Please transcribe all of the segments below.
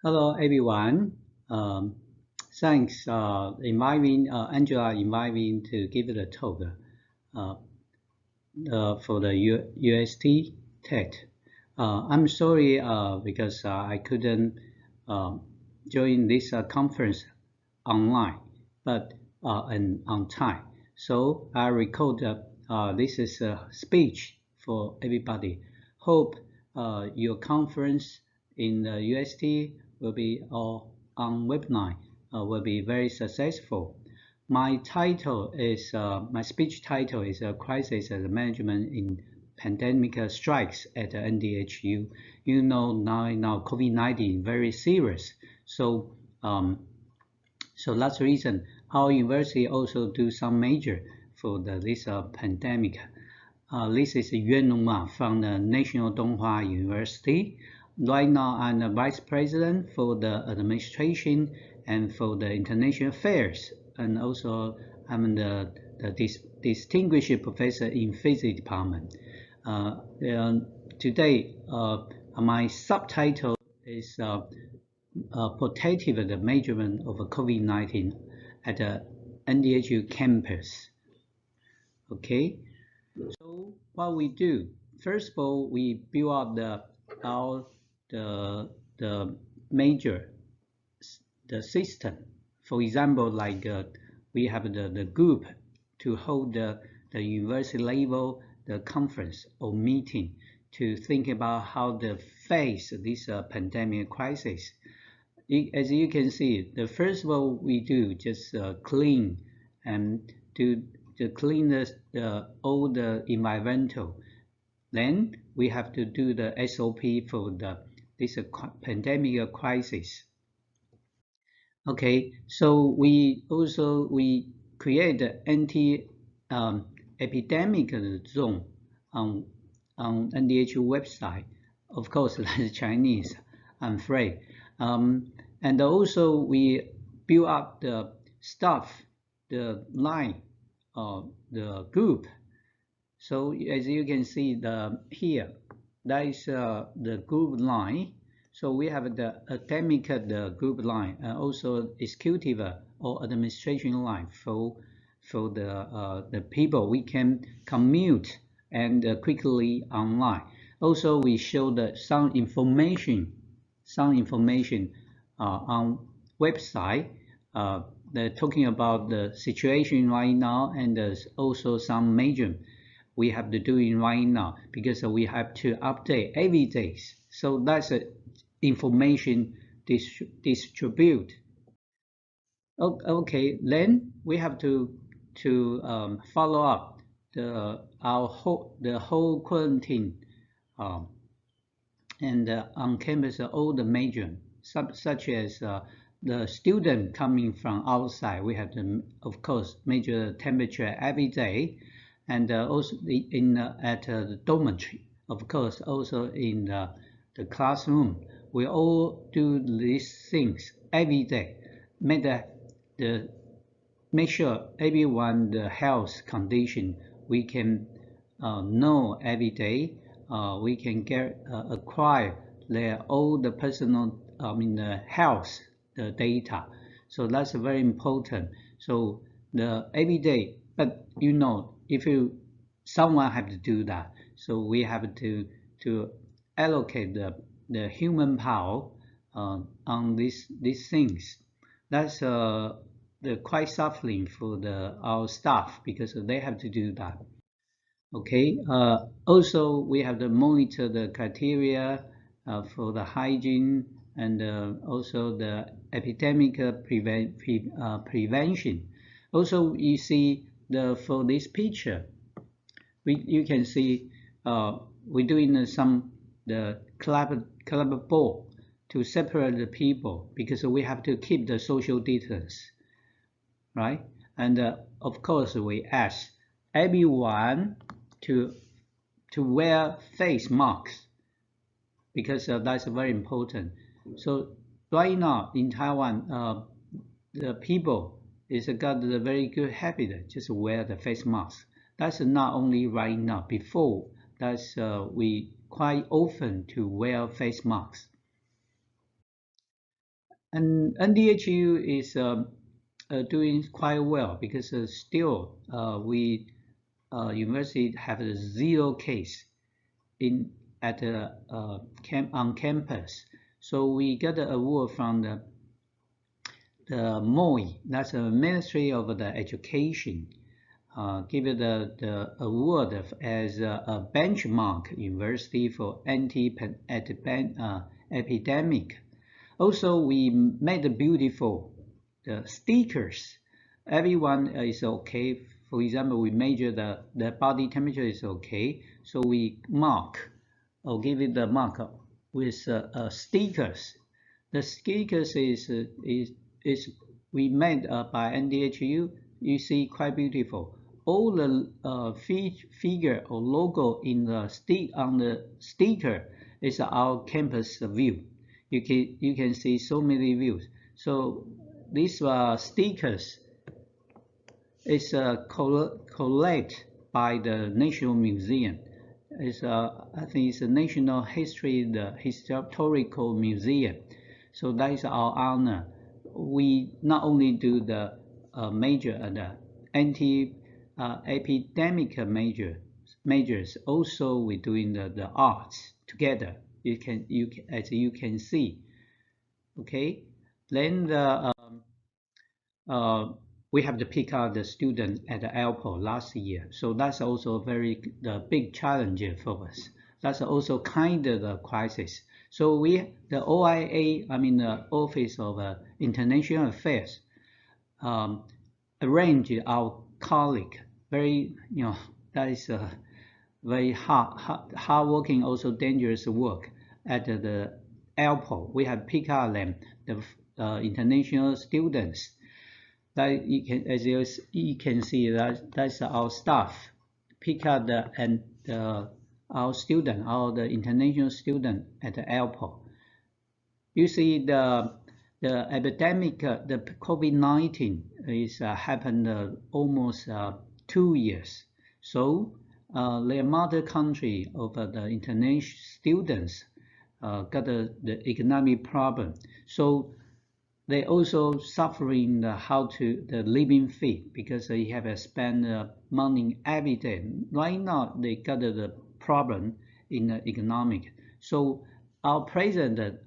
Hello, everyone. Um, Thanks, Angela, inviting to give the talk uh, for the UST TED. I'm sorry because I couldn't um join this conference online, but and on time. So I record this is a speech for everybody. Hope your conference in the UST will be on webinar will be very successful. My speech title is Crisis Management in Pandemic Strikes at the NDHU. You know now COVID-19 very serious. So that's the reason our university also do some major for this pandemic. This is Yuan from the National Donghua University. Right now, I'm the vice president for the administration and for the international affairs, and also I'm the distinguished professor in physics department. Today, my subtitle is protective the measurement of COVID-19 at the NDHU campus. Okay, so what we do, first of all, we build up the major the system. For example, like we have the group to hold the university level the conference or meeting to think about how to face this pandemic crisis. As you can see, the first of all we do just clean and to clean all the environmental. Then we have to do the SOP for this pandemic crisis. Okay, so we create the epidemic zone on NDHU website. Of course, that's Chinese, I'm afraid. And also we build up the staff, the line, the group. So as you can see here, that is the group line. So we have the academic the group line and also executive or administration line for the people we can commute and quickly online. Also, we show some information on website. They're talking about the situation right now, and there's also some major we have to do it right now because we have to update every day. So that's information distribute. Okay, then we have to follow up the whole quarantine and on campus all the major such as the student coming from outside. We have to of course measure temperature every day, and also at the dormitory, of course, also in the classroom. We all do these things every day. Make sure everyone the health condition we can know every day. We can acquire all the personal the health the data. So that's very important. So the every day, but if someone have to do that, so we have to allocate the human power on these things. That's the quite suffering for our staff because they have to do that. Okay. Also, we have to monitor the criteria for the hygiene and also the epidemic prevention. Also, you see for this picture, you can see we're doing the club ball to separate the people because we have to keep the social distance, right? And of course, we ask everyone to wear face masks because that's very important. So right now in Taiwan, the people is got the very good habit just wear the face mask. That's not only right now. Before that's we quite often to wear face masks. And NDHU is doing quite well because still we university have a 0 case in at on campus. So we got the award from the MOI, that's the Ministry of the Education, give it the award as a benchmark university for anti-epidemic. Also, we made the beautiful the stickers. Everyone is okay. For example, we measure the body temperature is okay, so we mark or give it the mark with stickers. The stickers is we made by NDHU. You see, quite beautiful. All the figure or logo in the on the sticker is our campus view. You can see so many views. So these stickers is collect by the National Museum. It's I think it's a National History, the Historical Museum. So that is our honor. We not only do the major the anti-epidemic measures, also we're doing the arts together. As you can see, okay. Then we have to pick out the student at the airport last year, so that's also a very big challenge for us. That's also kind of a crisis. So the OIA, I mean the Office of International Affairs, arranged our colleague, very that is a very hard working, also dangerous work at the airport. We have picked out them the international students. That you can, as you can see, that's our staff. Pick out our student, the international student at the airport. You see the epidemic, the COVID-19 is happened almost 2 years. So the mother country of the international students got the economic problem. So they also suffering the living fee because they have to spend money every day. Right now they got the problem in the economic. So our president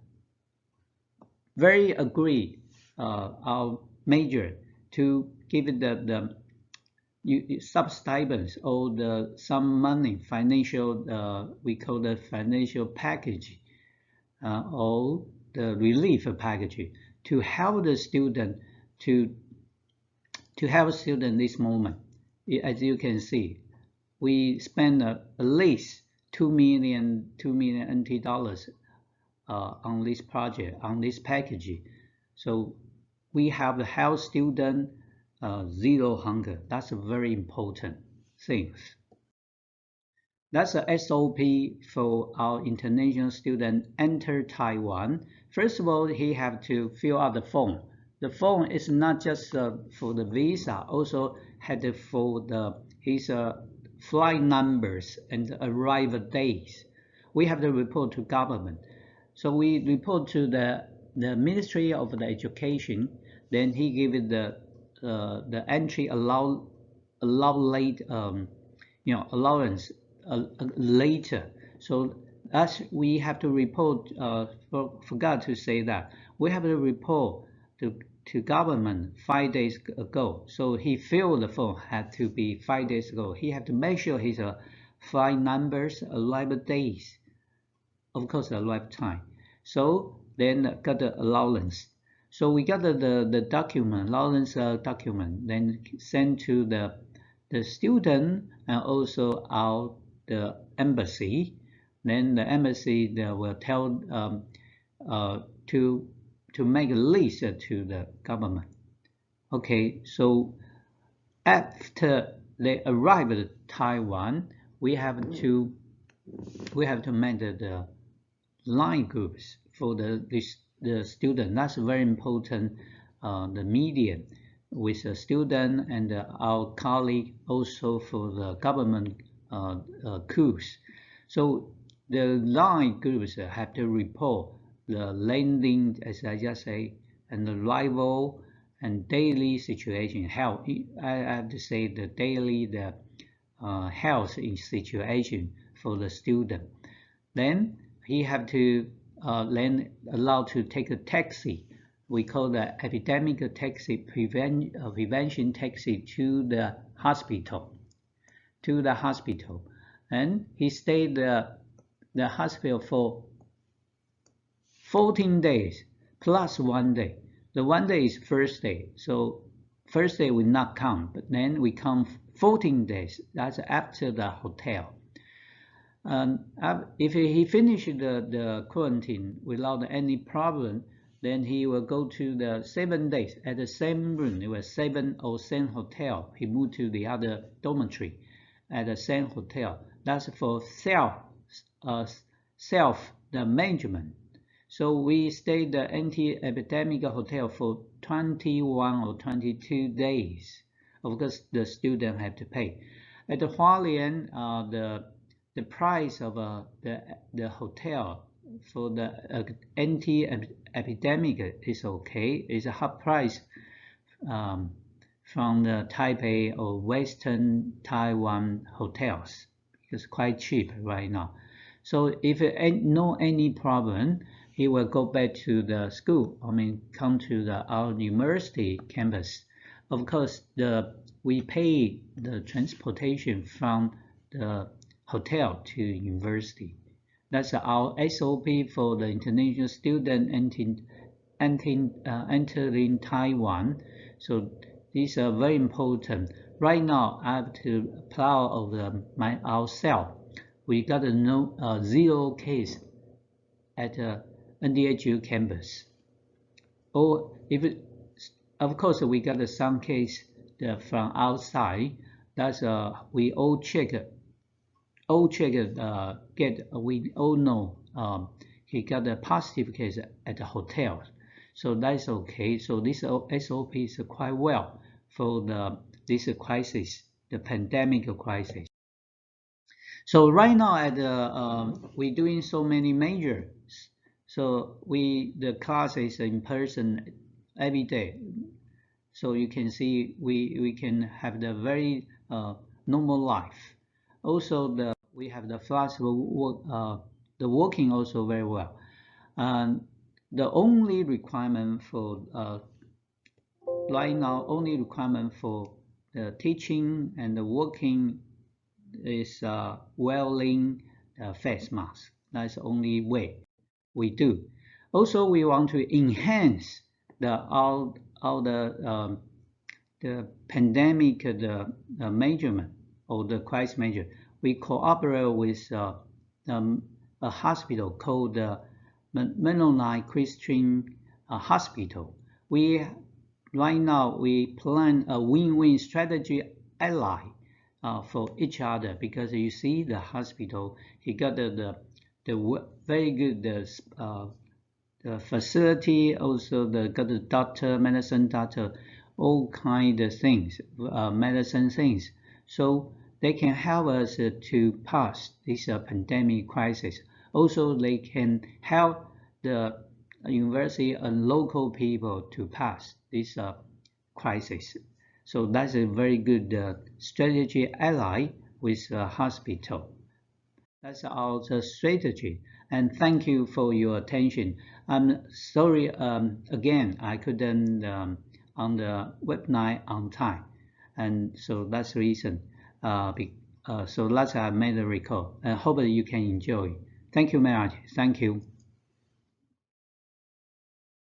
very agree our major to give it the substipends or some money financial we call the financial package or the relief package to help the student to help student this moment. As you can see, we spend at least 2 million NT dollars on this project, on this package. So we have the health student zero hunger. That's a very important thing. That's a SOP for our international student enter Taiwan. First of all, he have to fill out the form. The form is not just for the visa, also had for his flight numbers and arrival days. We have to report to government. So we report to the Ministry of the Education. Then he give it the entry allow late allowance later. So as we have to report, forgot to say that we have to report to government 5 days ago. So he filled the form had to be 5 days ago. He had to make sure his flight numbers, arrival days, of course arrival time. So then got the allowance. So we got the document, allowance document, then sent to the student and also the embassy. Then the embassy will tell to make a list to the government. Okay, so after they arrive at Taiwan, we have to make the line groups for the student. That's very important. The median with the student and our colleague, also for the government crews. So the line groups have to report the landing, as I just say, and the rival and daily situation, health. I have to say the daily health situation for the student. Then he have to then allowed to take a taxi. We call the epidemic taxi, prevention taxi to the hospital. And he stayed the hospital for 14 days plus 1 day. The 1 day is first day, so first day will not count, but then we count 14 days. That's after the hotel. If he finished the quarantine without any problem, then he will go to the 7 days at the same room. It was same hotel. He moved to the other dormitory at the same hotel. That's for the management. So we stayed the anti-epidemic hotel for 21 or 22 days. Of course, the student had to pay. At the Hualien, the price of the hotel for the anti-epidemic is okay. It's a half price from the Taipei or Western Taiwan hotels. It's quite cheap right now. So if no any problem, he will go back to the school. Come to our university campus. Of course, we pay the transportation from the hotel to university. That's our SOP for the international student entering Taiwan. So these are very important. Right now, I have to proud of ourselves. We got a 0 case at NDHU campus. Of course, we got some case from outside. That's we all check. We all know he got a positive case at the hotel, so that's okay. So this SOP is quite well for this crisis, the pandemic crisis. So right now we're doing so many measures. So the class is in person every day. So you can see we can have the very normal life. Also we have the flexible the working also very well. The only requirement for right now, only requirement for the teaching and the working is wearing face mask. That's the only way we do. Also, we want to enhance all the pandemic the measurement or the crisis measure. We cooperate with a hospital called the Mennonite Christian Hospital. Right now we plan a win-win strategy ally for each other, because you see the hospital, he got the very good the facility, also got the doctor, medicine doctor, all kind of things, medicine things, so they can help us to pass this pandemic crisis. Also, they can help the university and local people to pass this crisis. So that's a very good strategy ally with the hospital. That's our strategy. And thank you for your attention. I'm sorry again I couldn't on the webinar on time, and so that's the reason. So that's I made a record. I hope that you can enjoy. Thank you, Marge. Thank you.